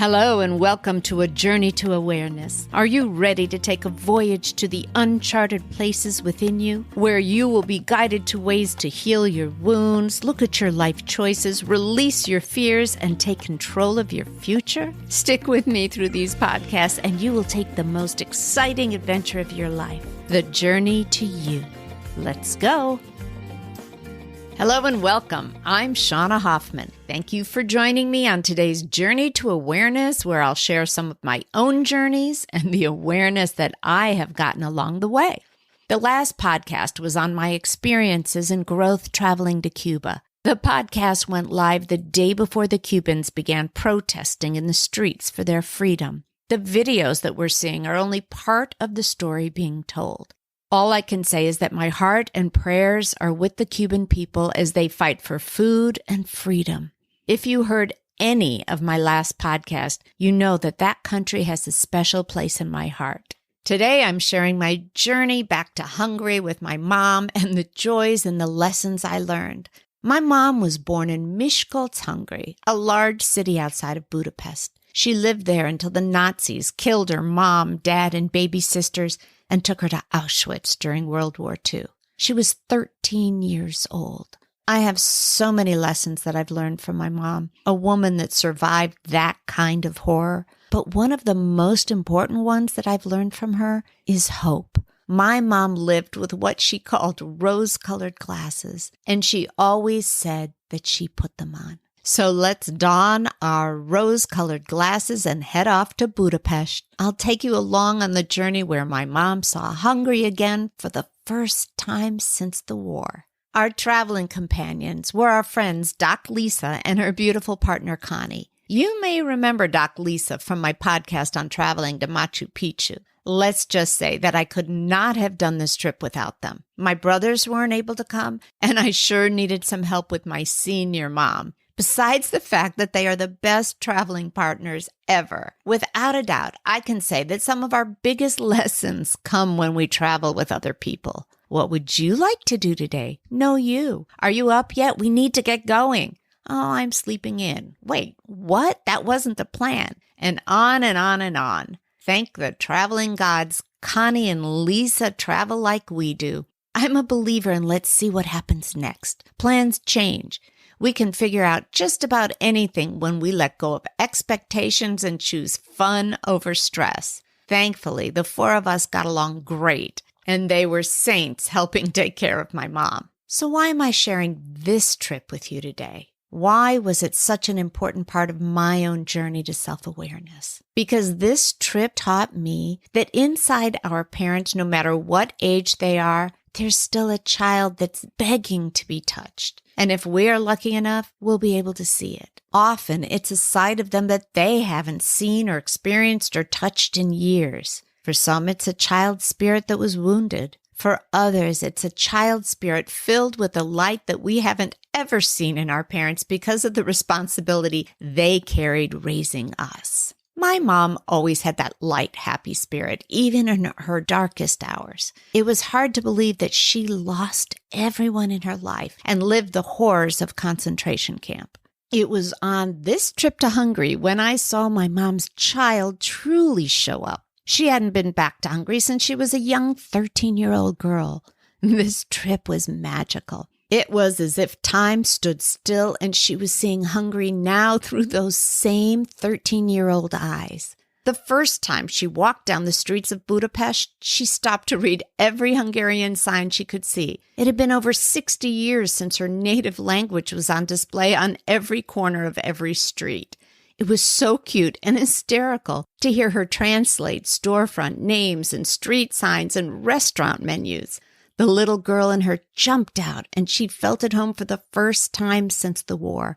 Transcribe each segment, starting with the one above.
Hello and welcome to A Journey to Awareness. Are you ready to take a voyage to the uncharted places within you, where you will be guided to ways to heal your wounds, look at your life choices, release your fears, and take control of your future? Stick with me through these podcasts and you will take the most exciting adventure of your life, the journey to you. Let's go. Hello and welcome. I'm Shauna Hoffman. Thank you for joining me on today's Journey to Awareness, where I'll share some of my own journeys and the awareness that I have gotten along the way. The last podcast was on my experiences and growth traveling to Cuba. The podcast went live the day before the Cubans began protesting in the streets for their freedom. The videos that we're seeing are only part of the story being told. All I can say is that my heart and prayers are with the Cuban people as they fight for food and freedom. If you heard any of my last podcast, you know that that country has a special place in my heart. Today, I'm sharing my journey back to Hungary with my mom and the joys and the lessons I learned. My mom was born in Miskolc Hungary, a large city outside of Budapest. She lived there until the Nazis killed her mom, dad, and baby sisters and took her to Auschwitz during World War II. She was 13 years old. I have so many lessons that I've learned from my mom, a woman that survived that kind of horror. But one of the most important ones that I've learned from her is hope. My mom lived with what she called rose-colored glasses, and she always said that she put them on. So let's don our rose-colored glasses and head off to Budapest. I'll take you along on the journey where my mom saw Hungary again for the first time since the war. Our traveling companions were our friends Doc Lisa and her beautiful partner Connie. You may remember Doc Lisa from my podcast on traveling to Machu Picchu. Let's just say that I could not have done this trip without them. My brothers weren't able to come, and I sure needed some help with my senior mom. Besides the fact that they are the best traveling partners ever, without a doubt, I can say that some of our biggest lessons come when we travel with other people. What would you like to do today? No, you. Are you up yet? We need to get going. Oh, I'm sleeping in. Wait, what? That wasn't the plan. And on and on and on. Thank the traveling gods. Connie and Lisa travel like we do. I'm a believer in let's see what happens next. Plans change. We can figure out just about anything when we let go of expectations and choose fun over stress. Thankfully, the four of us got along great, and they were saints helping take care of my mom. So why am I sharing this trip with you today? Why was it such an important part of my own journey to self-awareness? Because this trip taught me that inside our parents, no matter what age they are, there's still a child that's begging to be touched. And if we're lucky enough, we'll be able to see it. Often, it's a side of them that they haven't seen or experienced or touched in years. For some, it's a child spirit that was wounded. For others, it's a child spirit filled with a light that we haven't ever seen in our parents because of the responsibility they carried raising us. My mom always had that light, happy spirit, even in her darkest hours. It was hard to believe that she lost everyone in her life and lived the horrors of concentration camp. It was on this trip to Hungary when I saw my mom's child truly show up. She hadn't been back to Hungary since she was a young 13-year-old girl. This trip was magical. It was as if time stood still and she was seeing Hungary now through those same 13-year-old eyes. The first time she walked down the streets of Budapest, she stopped to read every Hungarian sign she could see. It had been over 60 years since her native language was on display on every corner of every street. It was so cute and hysterical to hear her translate storefront names and street signs and restaurant menus. The little girl in her jumped out, and she felt at home for the first time since the war.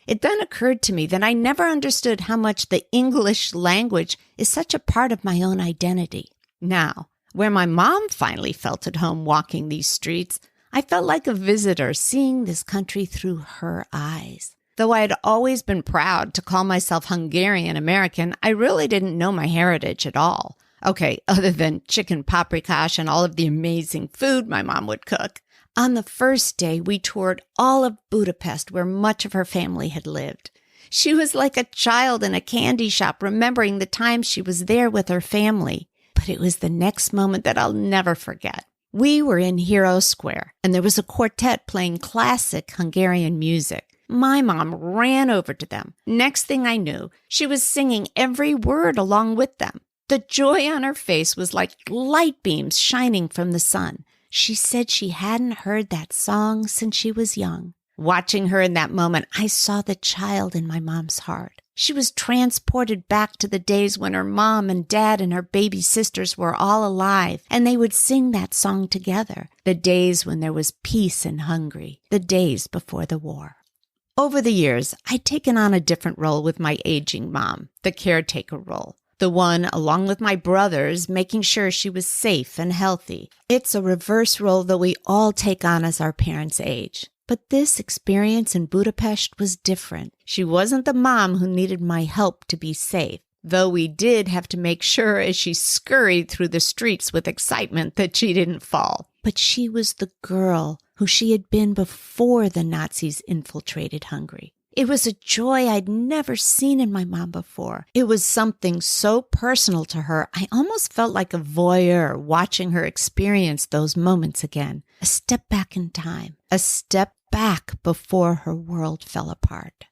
It then occurred to me that I never understood how much the English language is such a part of my own identity. Now, where my mom finally felt at home walking these streets, I felt like a visitor seeing this country through her eyes. Though I had always been proud to call myself Hungarian American, I really didn't know my heritage at all. Okay, other than chicken paprikash and all of the amazing food my mom would cook. On the first day, we toured all of Budapest, where much of her family had lived. She was like a child in a candy shop, remembering the time she was there with her family. But it was the next moment that I'll never forget. We were in Hero Square, and there was a quartet playing classic Hungarian music. My mom ran over to them. Next thing I knew, she was singing every word along with them. The joy on her face was like light beams shining from the sun. She said she hadn't heard that song since she was young. Watching her in that moment, I saw the child in my mom's heart. She was transported back to the days when her mom and dad and her baby sisters were all alive, and they would sing that song together. The days when there was peace in Hungary, the days before the war. Over the years, I'd taken on a different role with my aging mom, the caretaker role. The one, along with my brothers, making sure she was safe and healthy. It's a reverse role that we all take on as our parents age. But this experience in Budapest was different. She wasn't the mom who needed my help to be safe, though we did have to make sure as she scurried through the streets with excitement that she didn't fall. But she was the girl who she had been before the Nazis infiltrated Hungary. It was a joy I'd never seen in my mom before. It was something so personal to her, I almost felt like a voyeur watching her experience those moments again. A step back in time, a step back before her world fell apart.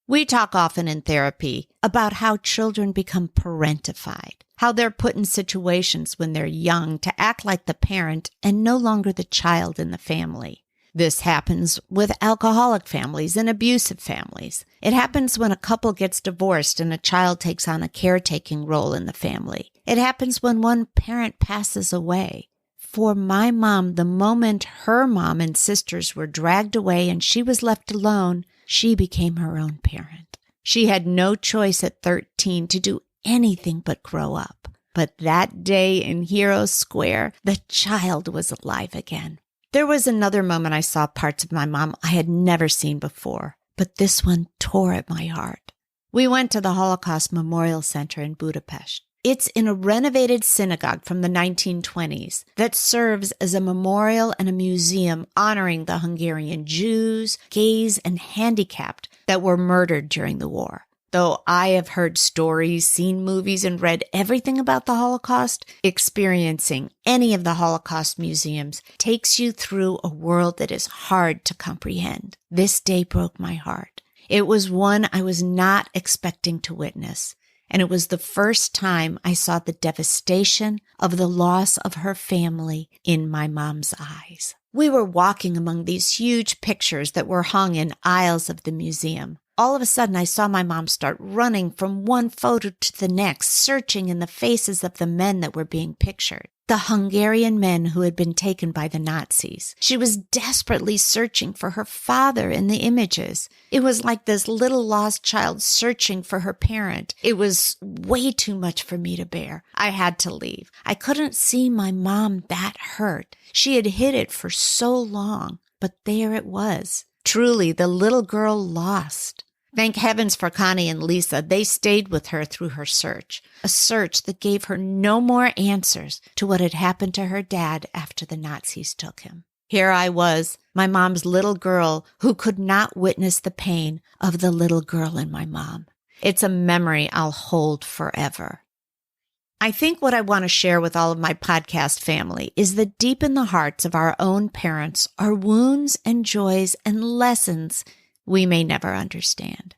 We talk often in therapy about how children become parentified, how they're put in situations when they're young to act like the parent and no longer the child in the family. This happens with alcoholic families and abusive families. It happens when a couple gets divorced and a child takes on a caretaking role in the family. It happens when one parent passes away. For my mom, the moment her mom and sisters were dragged away and she was left alone, she became her own parent. She had no choice at 13 to do anything but grow up. But that day in Hero Square, the child was alive again. There was another moment I saw parts of my mom I had never seen before, but this one tore at my heart. We went to the Holocaust Memorial Center in Budapest. It's in a renovated synagogue from the 1920s that serves as a memorial and a museum honoring the Hungarian Jews, gays, and handicapped that were murdered during the war. Though I have heard stories, seen movies, and read everything about the Holocaust, experiencing any of the Holocaust museums takes you through a world that is hard to comprehend. This day broke my heart. It was one I was not expecting to witness, and it was the first time I saw the devastation of the loss of her family in my mom's eyes. We were walking among these huge pictures that were hung in aisles of the museum. All of a sudden, I saw my mom start running from one photo to the next, searching in the faces of the men that were being pictured, the Hungarian men who had been taken by the Nazis. She was desperately searching for her father in the images. It was like this little lost child searching for her parent. It was way too much for me to bear. I had to leave. I couldn't see my mom that hurt. She had hid it for so long, but there it was. Truly, the little girl lost. Thank heavens for Connie and Lisa. They stayed with her through her search, a search that gave her no more answers to what had happened to her dad after the Nazis took him. Here I was, my mom's little girl, who could not witness the pain of the little girl in my mom. It's a memory I'll hold forever. I think what I want to share with all of my podcast family is that deep in the hearts of our own parents are wounds and joys and lessons we may never understand.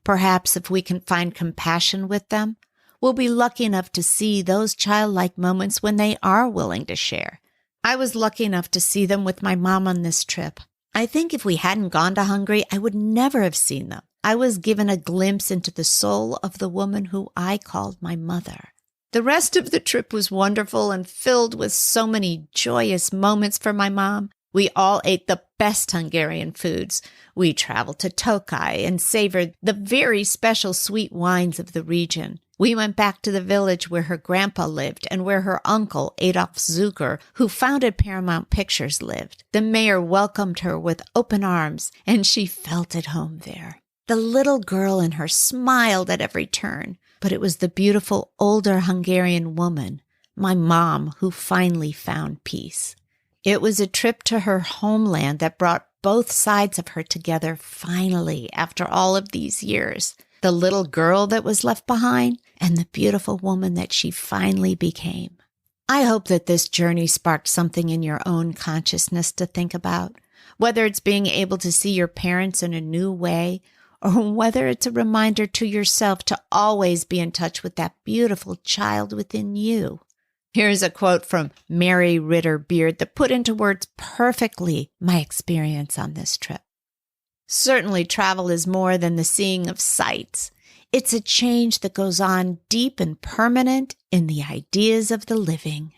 Perhaps if we can find compassion with them, we'll be lucky enough to see those childlike moments when they are willing to share. I was lucky enough to see them with my mom on this trip. I think if we hadn't gone to Hungary, I would never have seen them. I was given a glimpse into the soul of the woman who I called my mother. The rest of the trip was wonderful and filled with so many joyous moments for my mom. We all ate the best Hungarian foods. We traveled to Tokaj and savored the very special sweet wines of the region. We went back to the village where her grandpa lived and where her uncle, Adolf Zucker, who founded Paramount Pictures, lived. The mayor welcomed her with open arms, and she felt at home there. The little girl in her smiled at every turn, but it was the beautiful older Hungarian woman, my mom, who finally found peace. It was a trip to her homeland that brought both sides of her together finally after all of these years. The little girl that was left behind and the beautiful woman that she finally became. I hope that this journey sparked something in your own consciousness to think about, whether it's being able to see your parents in a new way, or whether it's a reminder to yourself to always be in touch with that beautiful child within you. Here's a quote from Mary Ritter Beard that put into words perfectly my experience on this trip. Certainly, travel is more than the seeing of sights. It's a change that goes on deep and permanent in the ideas of the living.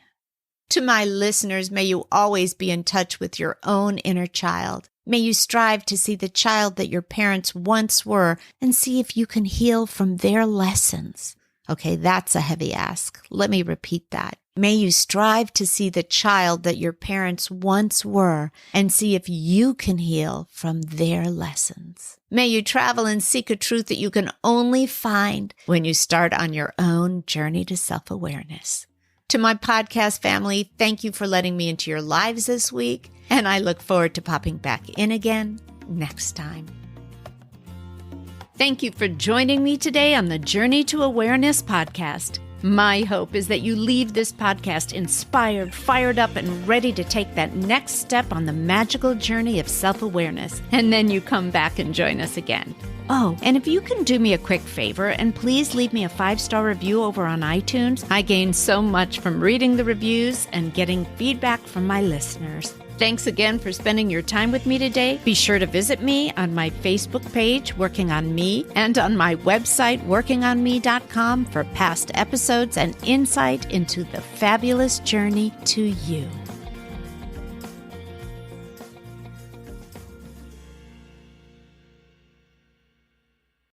To my listeners, may you always be in touch with your own inner child. May you strive to see the child that your parents once were and see if you can heal from their lessons. Okay, that's a heavy ask. Let me repeat that. May you strive to see the child that your parents once were and see if you can heal from their lessons. May you travel and seek a truth that you can only find when you start on your own journey to self-awareness. To my podcast family, thank you for letting me into your lives this week, and I look forward to popping back in again next time. Thank you for joining me today on the Journey to Awareness podcast. My hope is that you leave this podcast inspired, fired up, and ready to take that next step on the magical journey of self-awareness, and then you come back and join us again. Oh, and if you can do me a quick favor and please leave me a 5-star review over on iTunes. I gain so much from reading the reviews and getting feedback from my listeners. Thanks again for spending your time with me today. Be sure to visit me on my Facebook page, Working on Me, and on my website, workingonme.com, for past episodes and insight into the fabulous journey to you.